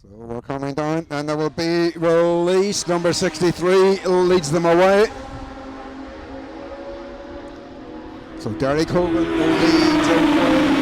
So we're coming down, and there will be release. Number 63 leads them away. So Derek Hogan leads away.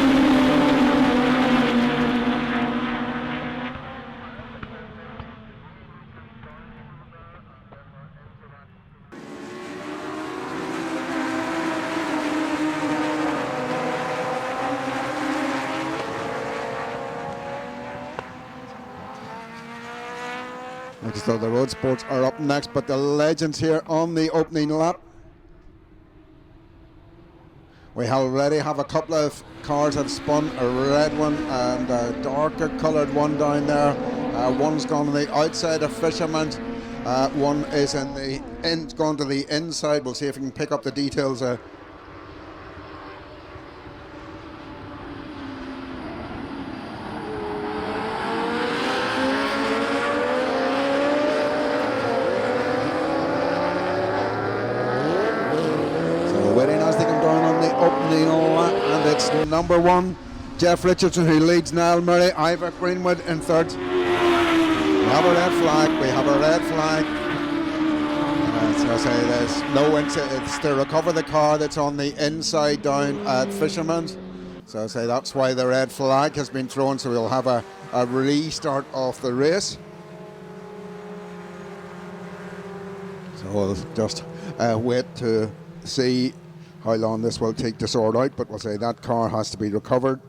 So the road sports are up next, but the legends here on the opening lap. We already have a couple of cars have spun, a red one and a darker coloured one down there. One's gone on the outside of Fisherman's. One is gone to the inside. We'll see if we can pick up the details. And it's number 1, Jeff Richardson, who leads Niall Murray, Ivor Greenwood in third. We have a red flag. So I say there's no it's to recover the car that's on the inside down at Fisherman's. So I say that's why the red flag has been thrown, so we'll have a restart of the race. So we'll just wait to see how long this will take to sort out, but we'll say that car has to be recovered.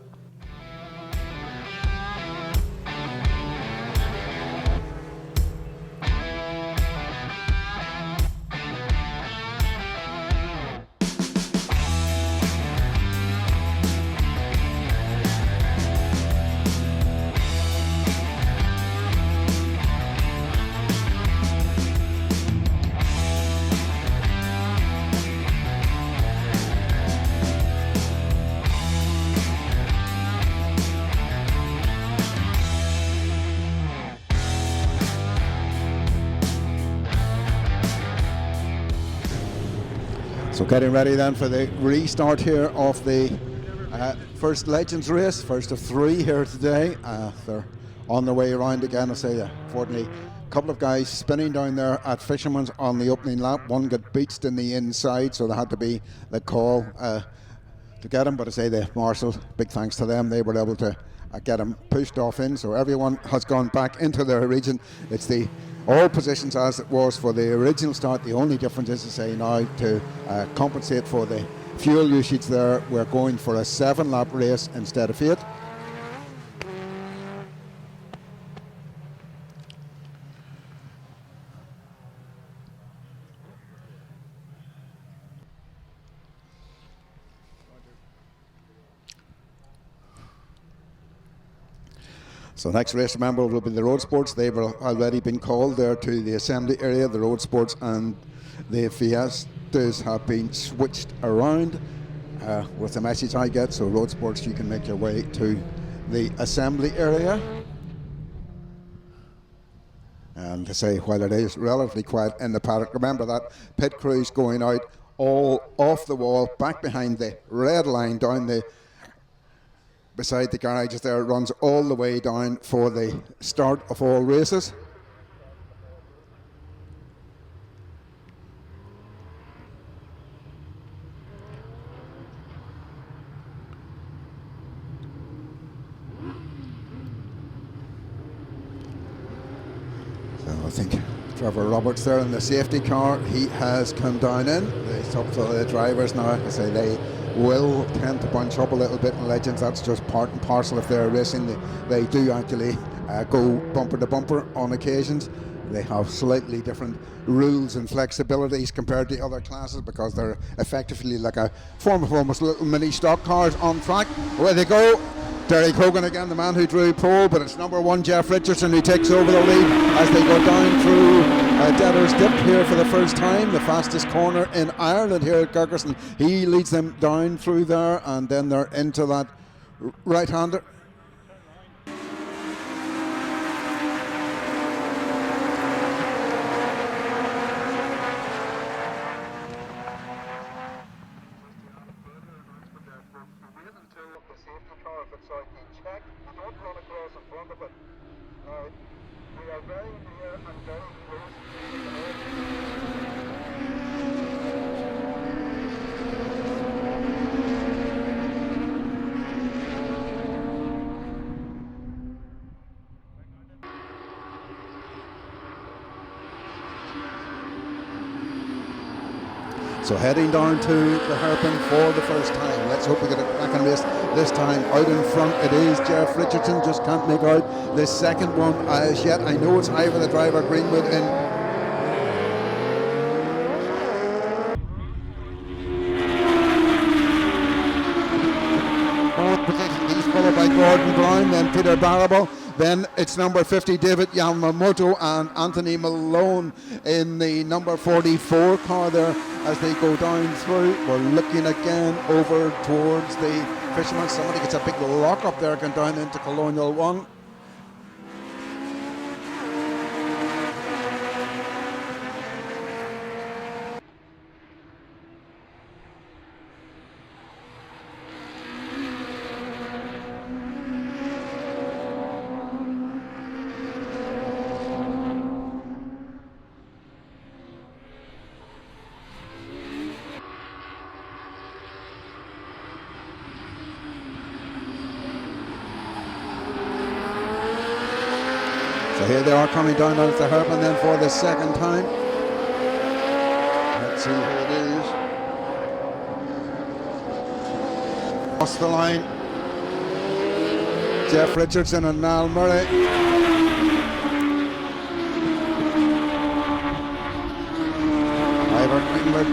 So getting ready then for the restart here of the first Legends race, first of 3 here today. They're on their way around again. I say, unfortunately, a couple of guys spinning down there at Fisherman's on the opening lap. One got beached in the inside, so there had to be the call to get him. But I say the marshal, big thanks to them. They were able to get him pushed off in, so everyone has gone back into their region. It's the all positions as it was for the original start. The only difference is to say now to compensate for the fuel usage there, we're going for a 7-lap race instead of 8. So next race, remember, will be the road sports. They've already been called there to the assembly area. The road sports and the Fiestas have been switched around with the message I get. So road sports, you can make your way to the assembly area. And to say, while it is relatively quiet in the paddock, remember that pit crew's going out all off the wall, back behind the red line down the beside the garages there. It runs all the way down for the start of all races. So I think Trevor Roberts there in the safety car, he has come down in. It's up to the drivers now. I say they will tend to bunch up a little bit in Legends. That's just part and parcel if they're racing. They do actually go bumper to bumper on occasions. They have slightly different rules and flexibilities compared to other classes because they're effectively like a form of almost little mini stock cars on track. Away they go. Derek Hogan again, the man who drew pole, but it's number 1, Jeff Richardson, who takes over the lead as they go down through Debtor's Dip here for the first time, the fastest corner in Ireland here at Kirkistown. He leads them down through there, and then they're into that right-hander. safety car if it's out, you check, you don't run across in front of it. Now, So heading down to the hairpin for the first time. Let's hope we get a cracking race this time. Out in front it is Jeff Richardson, just can't make out the second one as yet. I know it's Ivor the driver, Greenwood in fourth position. He's followed by Gordon Brown, then Peter Barrable. Then it's number 50, David Yamamoto, and Anthony Malone in the number 44 car there as they go down through. We're looking again over towards the fishermen. Somebody gets a big lock up there going down into Colonial 1. So here they are coming down out of the hairpin then for the second time. Let's see who it is. Across the line, Jeff Richardson and Niall Murray. Ivor Greenwood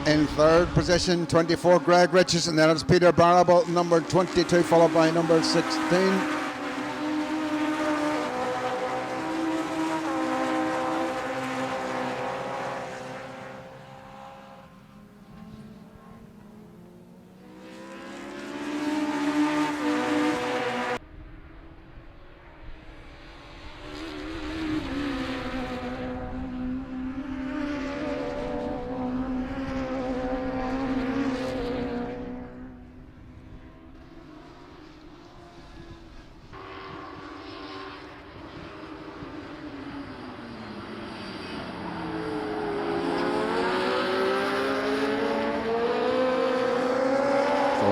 in third position, 24 Greg Richardson. Then it's Peter Barrable, number 22, followed by number 16.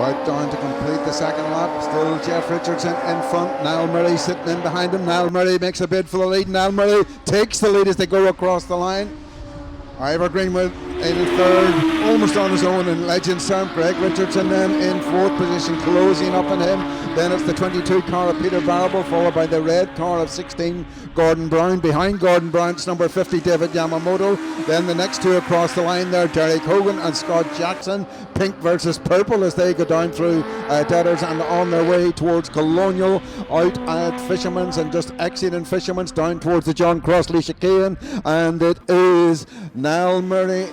Out down to complete the second lap. Still Jeff Richardson in front. Niall Murray sitting in behind him. Niall Murray makes a bid for the lead. Niall Murray takes the lead as they go across the line. Ivor Greenwood in third, almost on his own in Legends term. Greg Richardson then in fourth position, closing up on him. Then it's the 22 car of Peter Barrable, followed by the red car of 16 Gordon Brown. Behind Gordon Brown, it's number 50 David Yamamoto. Then the next two across the line there, Derek Hogan and Scott Jackson. Pink versus purple as they go down through Deaders and on their way towards Colonial, out at Fisherman's and just exiting Fisherman's down towards the John Crossley chicane. And it is Niall Murray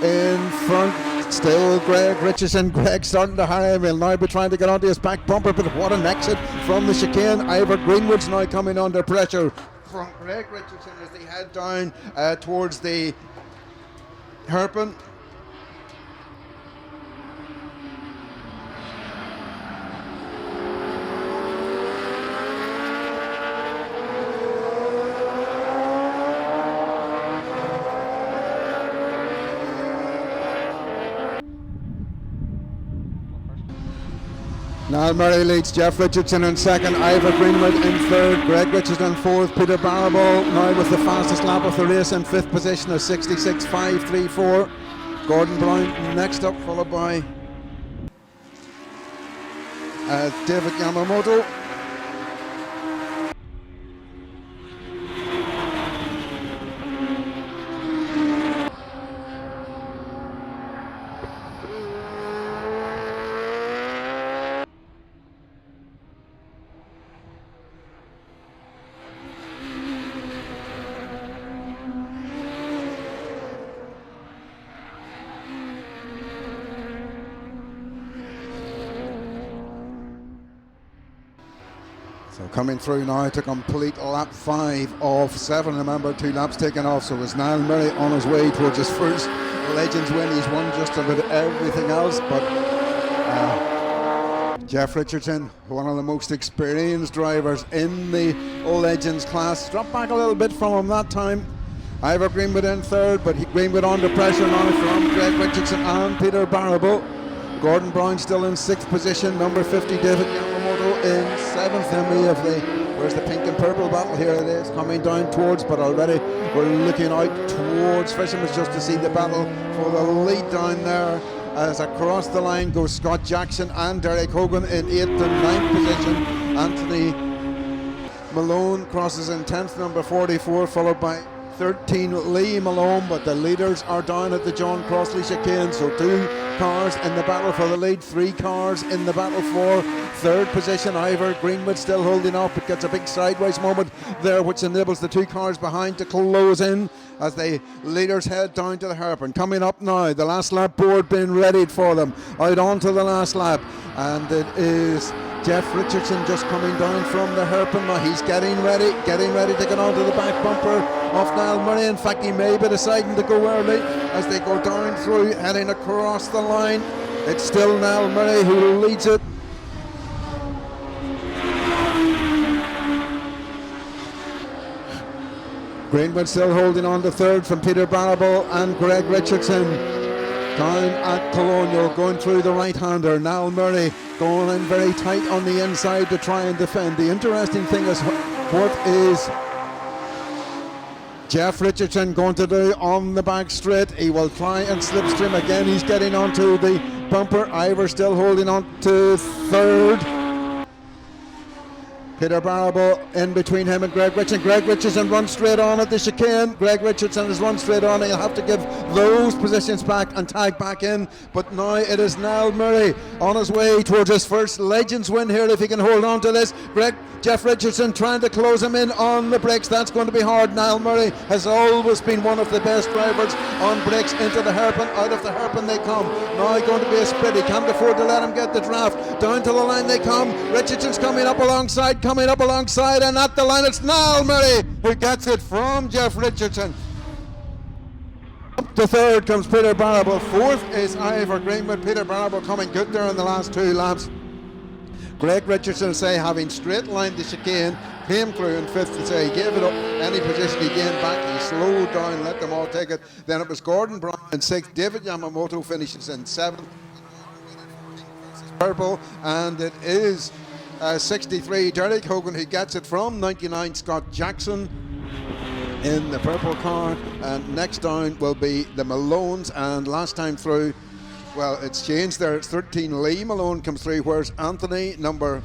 in front. Still Greg Richardson. Greg starting to hurry. He'll now be trying to get onto his back bumper, but what an exit from the chicane. Ivor Greenwood's now coming under pressure from Greg Richardson as they head down towards the hairpin. Niall Murray leads, Jeff Richardson in second, Ivor Greenwood in third, Greg Richardson fourth, Peter Barrable now with the fastest lap of the race in fifth position of 66.534. Gordon Brown next up, followed by David Yamamoto. So coming through now to complete lap 5 of 7. Remember, 2 laps taken off, so it was Niall Murray on his way towards his first Legends win. He's won just about everything else, but Jeff Richardson, one of the most experienced drivers in the Legends class, dropped back a little bit from him that time. Ivor Greenwood in third, but Greenwood under pressure now from Greg Richardson and Peter Barrable. Gordon Brown still in 6th position, number 50 David Yamamoto Yamamoto in 7th. Then we have where's the pink and purple battle? Here it is, coming down towards, but already we're looking out towards Fisherman's just to see the battle for the lead down there. As across the line goes Scott Jackson and Derek Hogan in 8th and 9th position. Anthony Malone crosses in 10th, number 44, followed by 13 Lee Malone, but the leaders are down at the John Crossley chicane, so 2 cars in the battle for the lead, 3 cars in the battle for 3rd position. Ivor Greenwood still holding up, but gets a big sideways moment there which enables the 2 cars behind to close in as the leaders head down to the hairpin. Coming up now, the last lap board being readied for them, out onto the last lap, and it is Jeff Richardson just coming down from the hairpin now. He's getting ready to get onto the back bumper of Niall Murray. In fact, he may be deciding to go early as they go down through, heading across the line. It's still Niall Murray who leads it. Greenwood still holding on to 3rd from Peter Barrable and Greg Richardson. Down at Colonial, going through the right-hander. Niall Murray going in very tight on the inside to try and defend. The interesting thing is what is Jeff Richardson going to do on the back straight. He will try and slipstream again. He's getting onto the bumper. Ivor still holding on to 3rd. Peter Barrable in between him and Greg Richardson. Greg Richardson runs straight on at the chicane. Greg Richardson has run straight on. He'll have to give those positions back and tag back in. But now it is Niall Murray on his way towards his first Legends win here if he can hold on to this. Jeff Richardson trying to close him in on the brakes. That's going to be hard. Niall Murray has always been one of the best drivers on brakes. Into the hairpin, out of the hairpin they come. Now going to be a split. He can't afford to let him get the draft. Down to the line they come. Richardson's coming up alongside, and at the line it's Niall Murray who gets it from Jeff Richardson. Up to 3rd comes Peter Barrable. 4th is Ivor Greenwood. Peter Barrable coming good there in the last 2 laps. Greg Richardson, having straight lined the chicane, came through in 5th to he gave it up any position he gained back. He slowed down, let them all take it. Then it was Gordon Brown in 6th. David Yamamoto finishes in 7th. Purple, and it is 63 Derek Hogan who gets it from 99 Scott Jackson in the purple car, and next down will be the Malones, and last time through, well, it's changed there. It's 13 Lee Malone comes through, whereas Anthony number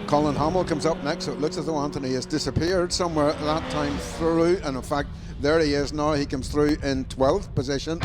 Colin Hamill comes up next. So it looks as though Anthony has disappeared somewhere that time through, and in fact there he is now. He comes through in 12th position.